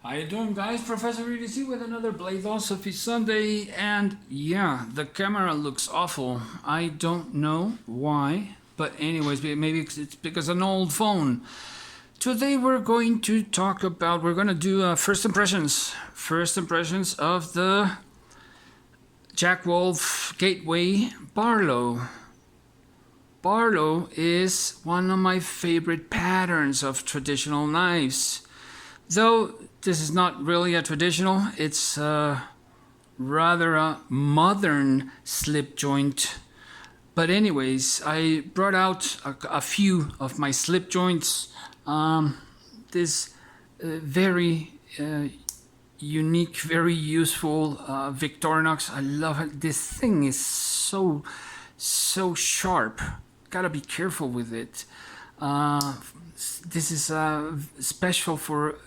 How you doing, guys? Professor EDC with another Bladosophy Sunday, and yeah, the camera looks awful. I don't know why, but anyways, maybe it's because an old phone. Today we're going to talk about, we're going to do first impressions of the Jack Wolf Gateway Barlow. Barlow is one of my favorite patterns of traditional knives. Though this is not really a traditional, it's rather a modern slip joint. But anyways, I brought out a few of my slip joints. This very unique, very useful Victorinox. I love it. This thing is so sharp. Gotta be careful with it. This is special for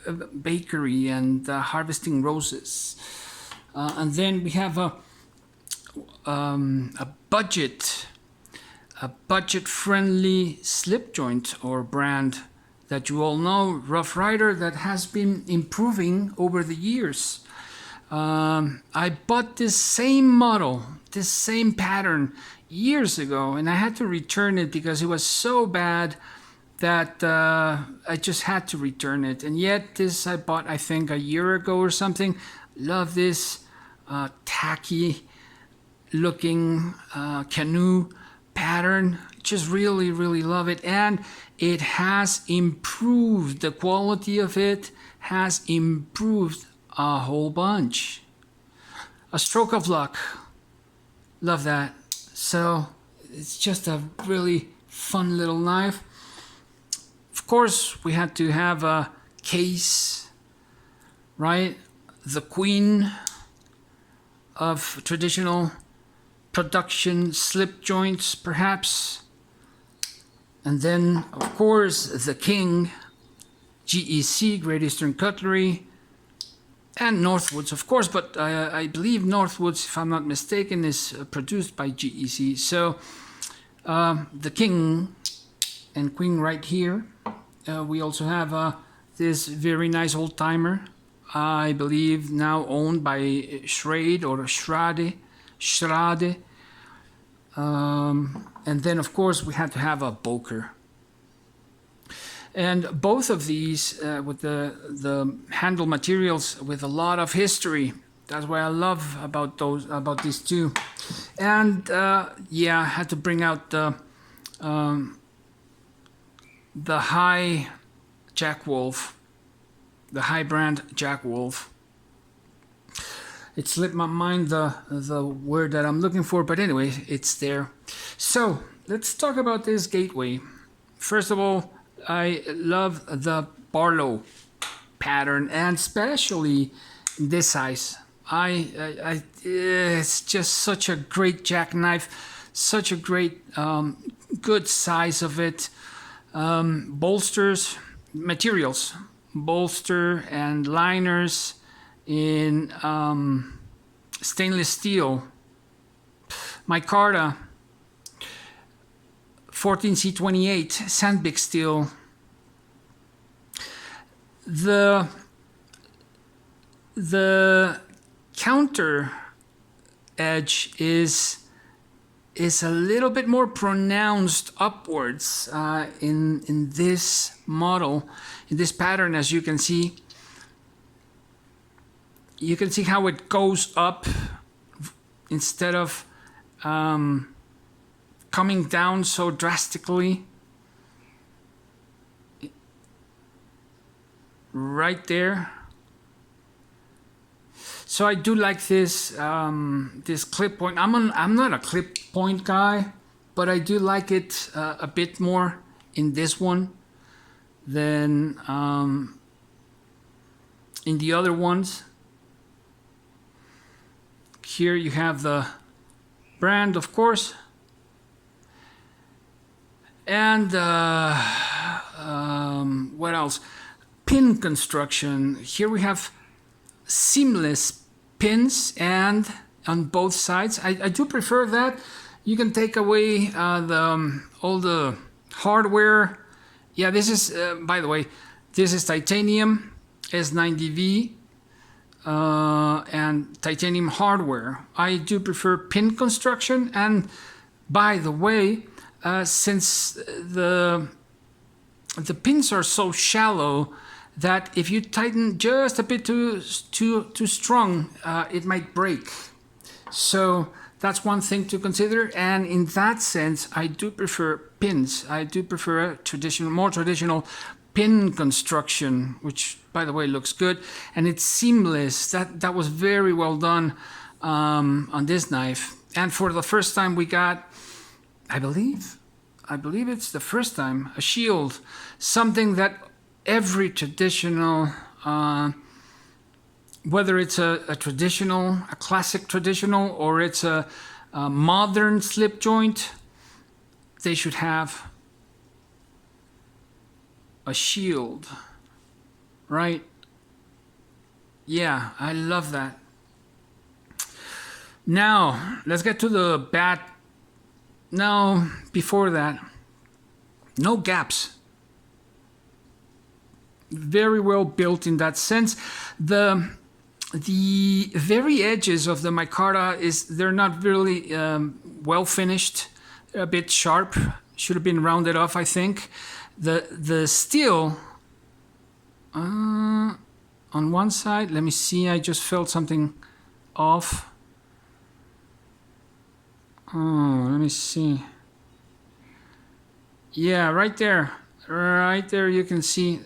bakery and harvesting roses. And then we have a budget-friendly slip joint or brand that you all know, Rough Rider, that has been improving over the years. I bought this same model, this same pattern years ago, and I had to return it because it was so bad that I just had to return it. And yet this I bought, I think, a year ago or something. Love this tacky looking canoe pattern. Just really love it, and it has improved. The quality of it has improved a whole bunch. A stroke of luck. Love that. So it's just a really fun little knife. Of course, we had to have a case, right? The queen of traditional production slip joints, perhaps. And then, of course, the king, GEC, Great Eastern Cutlery, and Northwoods, of course, but I believe Northwoods, if I'm not mistaken, is produced by GEC. So the king and queen right here. We also have this very nice old timer, I believe now owned by Schrade or Schrade. And then, of course, we had to have a Boker. And both of these with the handle materials with a lot of history. That's what I love about these two. And yeah, I had to bring out the high Jack Wolf, the high brand Jack Wolf. It slipped my mind the word that I'm looking for, but anyway, it's there. So let's talk about this Gateway. First of all, I love the Barlow pattern, and especially this size. It's just such a great jackknife, such a great good size of it. Bolsters, materials, bolster and liners in stainless steel. Micarta 14C28 Sandvik steel. The counter edge is a little bit more pronounced upwards in this model, in this pattern. As you can see, how it goes up instead of coming down so drastically. Right there. So I do like this this clip point. I'm not a clip point guy, but I do like it a bit more in this one than in the other ones. Here you have the brand, of course, and what else? Pin construction. Here we have seamless pins and on both sides. I do prefer that. You can take away all the hardware. Yeah, this is, by the way, this is titanium. S90V and titanium hardware. I do prefer pin construction, and by the way, since the pins are so shallow that if you tighten just a bit too strong, it might break. So that's one thing to consider, and in that sense, I do prefer pins. I do prefer a more traditional pin construction, which, by the way, looks good, and it's seamless. That was very well done on this knife. And for the first time, we got, I believe it's the first time, a shield, something that every traditional, whether it's a traditional, a classic traditional, or it's a modern slip joint, they should have a shield, right? Yeah, I love that. Now, let's get to the bad. No, before that, no gaps. Very well built in that sense. The very edges of the micarta they're not really well finished. They're a bit sharp. Should have been rounded off, I think. The steel on one side. Let me see. I just felt something off. Oh, let me see. Yeah, right there. Right there, you can see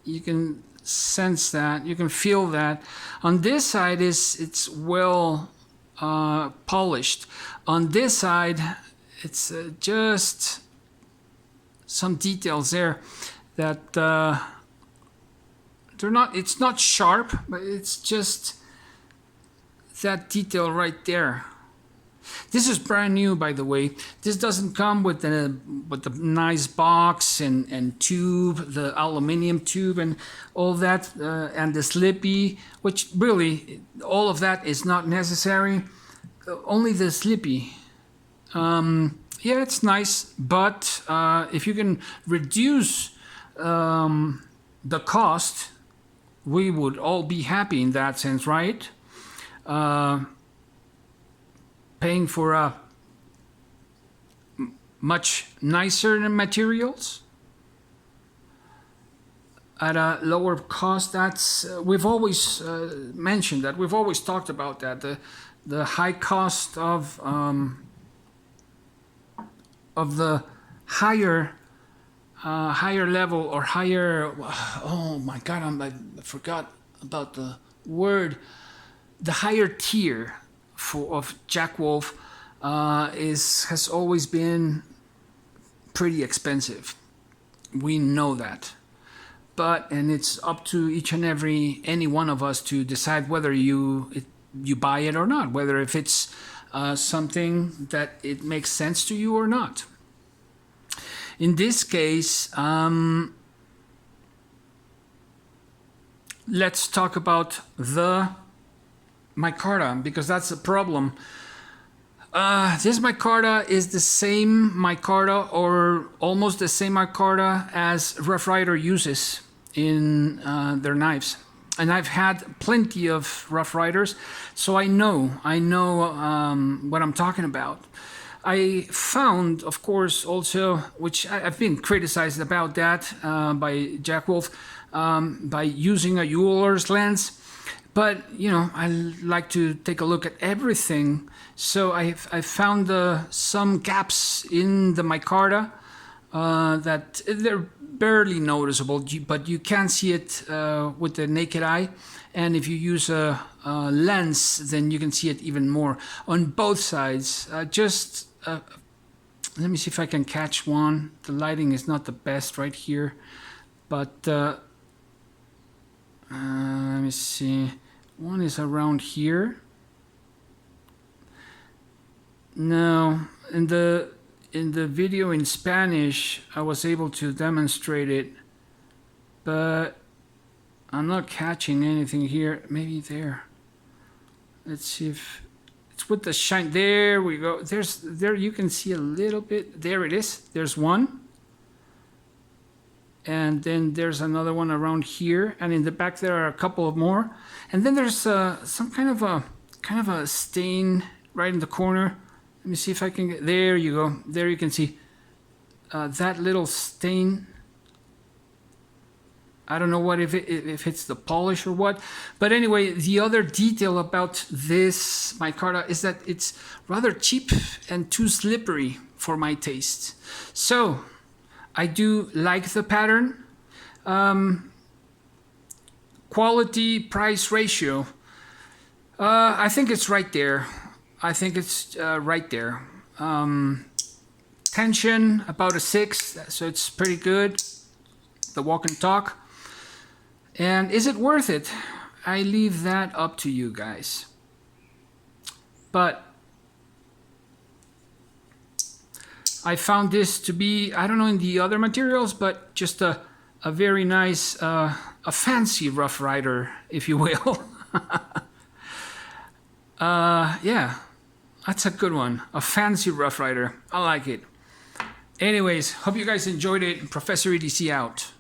you can sense that, you can feel that. On this side it's well polished. On this side, it's just some details there that it's not sharp, but it's just that detail right there. This is brand new, by the way. This doesn't come with the nice box and tube, the aluminium tube and all that, and the slippy, which really, all of that is not necessary. Only the slippy. Yeah, it's nice, but if you can reduce the cost, we would all be happy in that sense, right? Paying for much nicer materials at a lower cost. That's we've always mentioned that. We've always talked about that. The high cost of the higher level or higher. Oh my God! I forgot about the word. The higher tier of JWK has always been pretty expensive. We know that, and it's up to each and any one of us to decide whether you buy it or not, whether if it's something that it makes sense to you or not. In this case, let's talk about the micarta, because that's the problem. This micarta is the same micarta, or almost the same micarta, as Rough Rider uses in their knives. And I've had plenty of Rough Riders, so I know what I'm talking about. I found, of course, also, which I've been criticized about that by JWK, by using a Euler's lens. But, I like to take a look at everything. So I found some gaps in the micarta that they're barely noticeable, but you can see it with the naked eye. And if you use a lens, then you can see it even more on both sides. Let me see if I can catch one. The lighting is not the best right here, but let me see. One is around here. No, in the video in Spanish, I was able to demonstrate it, but I'm not catching anything here. Maybe there. Let's see if it's with the shine. There we go. There you can see a little bit. There it is. There's one. and then there's another one around here, and in the back there are a couple of more, and then there's some kind of a stain right in the corner. Let me see if I can get, there you go. There you can see that little stain. I don't know what if it's the polish or what, but anyway, the other detail about this micarta is that it's rather cheap and too slippery for my taste. So I do like the pattern. Quality price ratio, I think it's right there. I think it's right there. Tension about a 6, so it's pretty good. The walk and talk. And is it worth it? I leave that up to you guys. But I found this to be, I don't know in the other materials, but just a very nice, a fancy Rough Rider, if you will. Yeah, that's a good one. A fancy Rough Rider. I like it. Anyways, hope you guys enjoyed it. Professor EDC out.